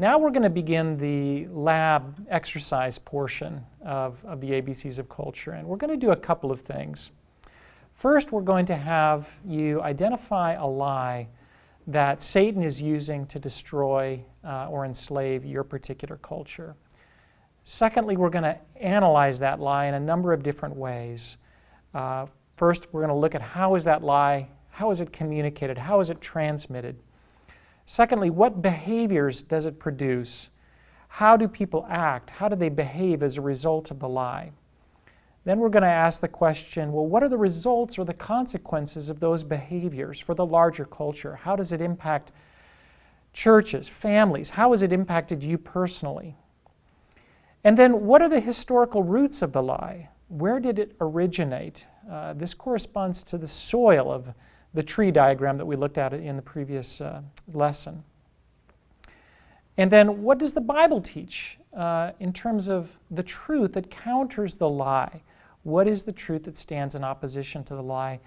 Now we're going to begin the lab exercise portion of the ABCs of culture, and we're going to do a couple of things. First, we're going to have you identify a lie that Satan is using to destroy or enslave your particular culture. Secondly, we're going to analyze that lie in a number of different ways. First, we're going to look at how is that lie, how is it communicated, how is it transmitted? Secondly, what behaviors does it produce? How do people act? How do they behave as a result of the lie? Then we're going to ask the question, well, what are the results or the consequences of those behaviors for the larger culture? How does it impact churches, families? How has it impacted you personally? And then what are the historical roots of the lie? Where did it originate? This corresponds to the soil of the tree diagram that we looked at in the previous lesson. And then what does the Bible teach in terms of the truth that counters the lie? What is the truth that stands in opposition to the lie?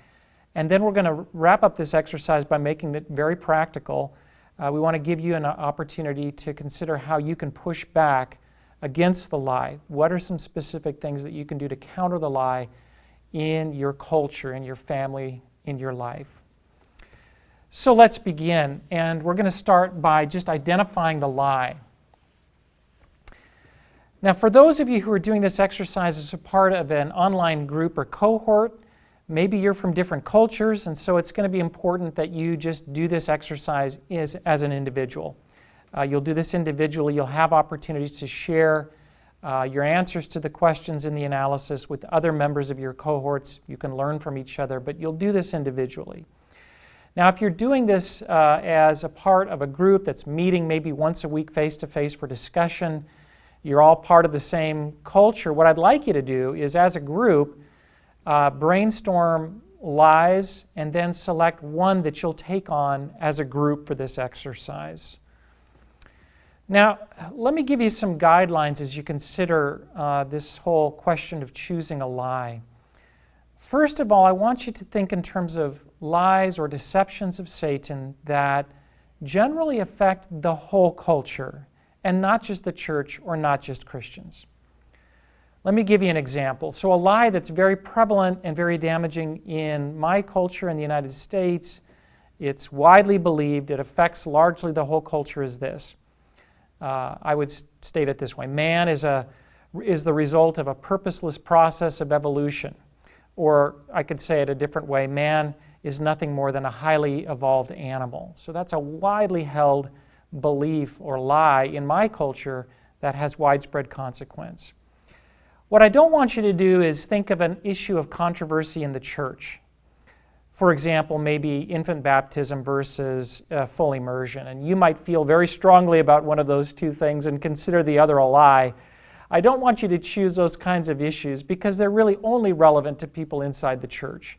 And then we're going to wrap up this exercise by making it very practical. We want to give you an opportunity to consider how you can push back against the lie. What are some specific things that you can do to counter the lie in your culture, in your family, in your life? So let's begin, and we're going to start by just identifying the lie. Now, for those of you who are doing this exercise as a part of an online group or cohort, maybe you're from different cultures, and so it's going to be important that you just do this exercise as an individual. You'll do this individually. You'll have opportunities to share your answers to the questions in the analysis with other members of your cohorts. You can learn from each other, but you'll do this individually. Now, if you're doing this as a part of a group that's meeting maybe once a week face-to-face for discussion, you're all part of the same culture, what I'd like you to do is, as a group, brainstorm lies and then select one that you'll take on as a group for this exercise. Now, let me give you some guidelines as you consider this whole question of choosing a lie. First of all, I want you to think in terms of lies or deceptions of Satan that generally affect the whole culture and not just the church or not just Christians. Let me give you an example. So a lie that's very prevalent and very damaging in my culture in the United States, it's widely believed, it affects largely the whole culture, is this. I would state it this way: man is the result of a purposeless process of evolution. Or I could say it a different way: man is nothing more than a highly evolved animal. So that's a widely held belief or lie in my culture that has widespread consequence. What I don't want you to do is think of an issue of controversy in the church. For example, maybe infant baptism versus full immersion. And you might feel very strongly about one of those two things and consider the other a lie. I don't want you to choose those kinds of issues because they're really only relevant to people inside the church.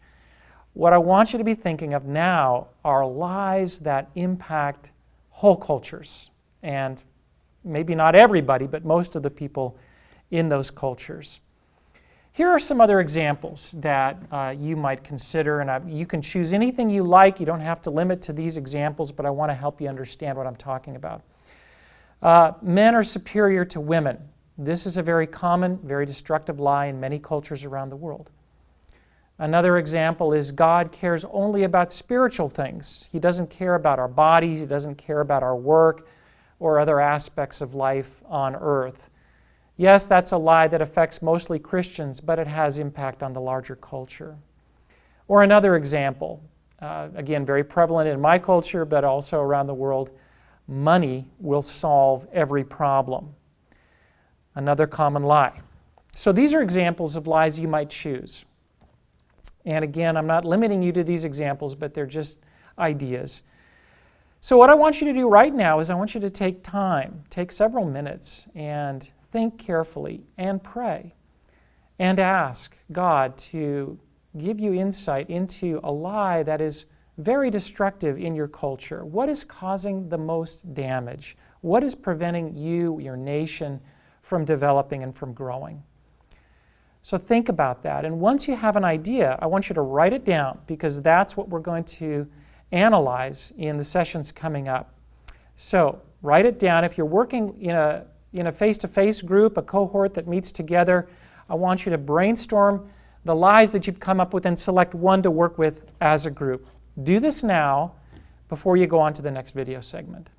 What I want you to be thinking of now are lies that impact whole cultures, and maybe not everybody, but most of the people in those cultures. Here are some other examples that you might consider, and you can choose anything you like. You don't have to limit to these examples, but I want to help you understand what I'm talking about. Men are superior to women. This is a very common, very destructive lie in many cultures around the world. Another example is God cares only about spiritual things. He doesn't care about our bodies. He doesn't care about our work or other aspects of life on earth. Yes, that's a lie that affects mostly Christians, but it has impact on the larger culture. Or another example, again, very prevalent in my culture, but also around the world: money will solve every problem. Another common lie. So these are examples of lies you might choose. And again, I'm not limiting you to these examples, but they're just ideas. So what I want you to do right now is I want you to take time, take several minutes, and think carefully and pray and ask God to give you insight into a lie that is very destructive in your culture. What is causing the most damage? What is preventing you, your nation, from developing and from growing? So think about that. And once you have an idea, I want you to write it down, because that's what we're going to analyze in the sessions coming up. So Write it down. If you're working in a face-to-face group, a cohort that meets together, I want you to brainstorm the lies that you've come up with and select one to work with as a group. Do this now before you go on to the next video segment.